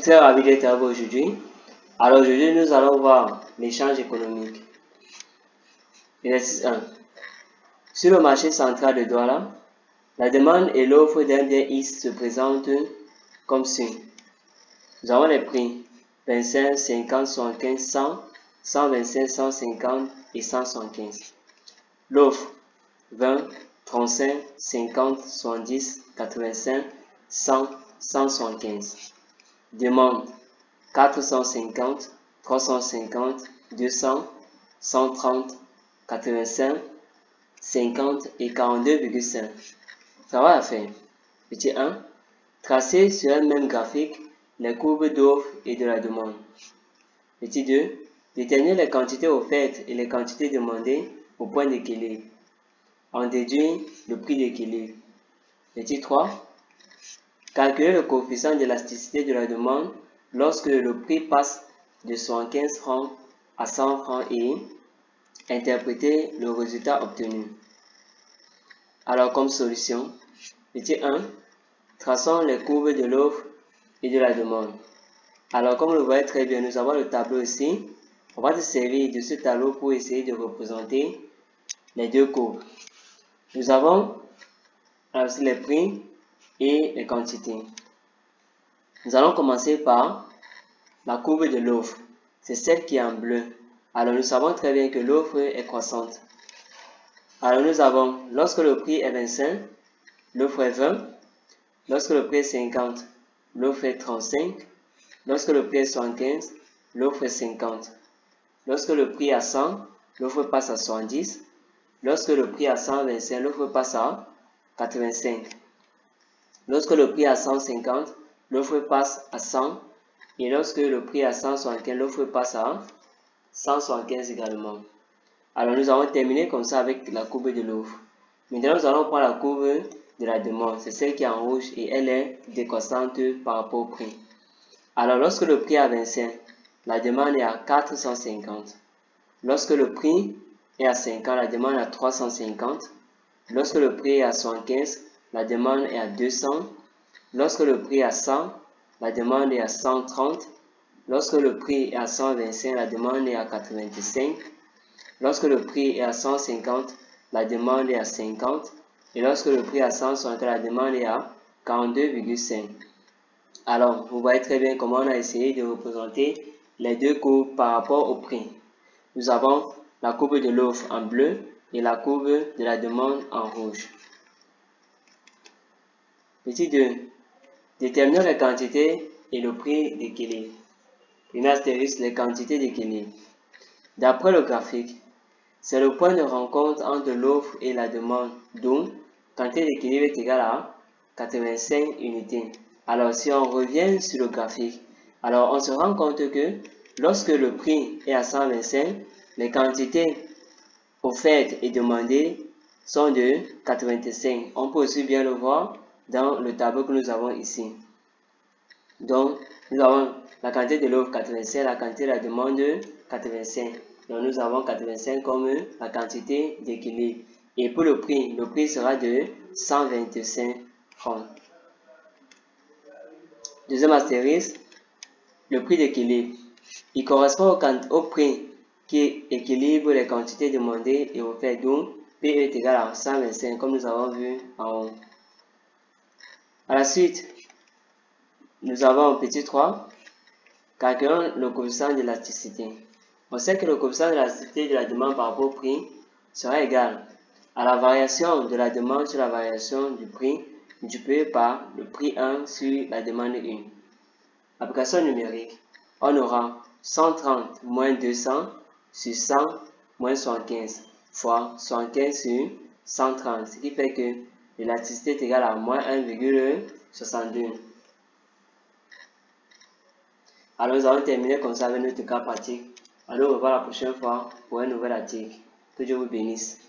très ravi d'être avec vous aujourd'hui. Alors aujourd'hui, nous allons voir l'échange économique. Exercice 1. Sur le marché central de Douala, la demande et l'offre d'un bien X se présentent comme suit. Nous avons les prix 25, 50, 75, 100, 125, 150 et 175. L'offre 20, 35, 50, 70, 85, 100, 175. Demande 450, 350, 200, 130, 85, 50 et 42,5. Travail à faire. Petit 1. Tracer sur un même graphique les courbes d'offre et de la demande. Petit 2. Déterminer les quantités offertes et les quantités demandées au point d'équilibre. En déduire le prix d'équilibre. Petit 3. Calculer le coefficient d'élasticité de la demande lorsque le prix passe de 75 francs à 100 francs et interpréter le résultat obtenu. Alors comme solution, petit 1, traçons les courbes de l'offre et de la demande. Alors comme vous le voyez très bien, nous avons le tableau ici. On va se servir de ce tableau pour essayer de représenter les deux courbes. Nous avons aussi les prix et les quantités. Nous allons commencer par la courbe de l'offre. C'est celle qui est en bleu. Alors nous savons très bien que l'offre est croissante. Alors nous avons, lorsque le prix est 25, l'offre est 20. Lorsque le prix est 50, l'offre est 35. Lorsque le prix est 75, l'offre est 50. Lorsque le prix est à 100, l'offre passe à 70. Lorsque le prix est à 125, l'offre passe à 85. Lorsque le prix est à 150, l'offre passe à 100. Et lorsque le prix est à 175, l'offre passe à 175 également. Alors nous avons terminé comme ça avec la courbe de l'offre. Maintenant nous allons prendre la courbe de la demande. C'est celle qui est en rouge et elle est décroissante par rapport au prix. Alors lorsque le prix est à 25, la demande est à 450. Lorsque le prix est à 50, la demande est à 350. Lorsque le prix est à 75, la demande est à 200. Lorsque le prix est à 100, la demande est à 130. Lorsque le prix est à 125, la demande est à 85. Lorsque le prix est à 150, la demande est à 50. Et lorsque le prix est à 160, la demande est à 42,5. Alors, vous voyez très bien comment on a essayé de représenter les deux courbes par rapport au prix. Nous avons la courbe de l'offre en bleu et la courbe de la demande en rouge. Petit 2. Déterminons les quantités et le prix d'équilibre. Premier astérisque, les quantités d'équilibre. D'après le graphique, c'est le point de rencontre entre l'offre et la demande, dont quantité d'équilibre est égale à 85 unités. Alors si on revient sur le graphique, alors on se rend compte que lorsque le prix est à 125, les quantités offertes et demandées sont de 85. On peut aussi bien le voir dans le tableau que nous avons ici. Donc, nous avons la quantité de l'offre 85, la quantité de la demande 85. Donc, nous avons 85 comme la quantité d'équilibre. Et pour le prix sera de 125 francs. Deuxième astérisque, le prix d'équilibre. Il correspond au prix qui équilibre les quantités demandées et offertes, donc P est égal à 125, comme nous avons vu en haut. À la suite, nous avons petit 3, calculons le coefficient d'élasticité. On sait que le coefficient d'élasticité de la demande par rapport au prix sera égal à la variation de la demande sur la variation du prix multiplié par le prix 1 sur la demande 1. Application numérique, on aura 130 moins 200 sur 100 moins 75 fois 75 sur 130, ce qui fait que l'élasticité est égale à moins 1,62. Alors nous allons terminer comme ça avec notre cas pratique. Alors on va la prochaine fois pour un nouvel article. Que Dieu vous bénisse.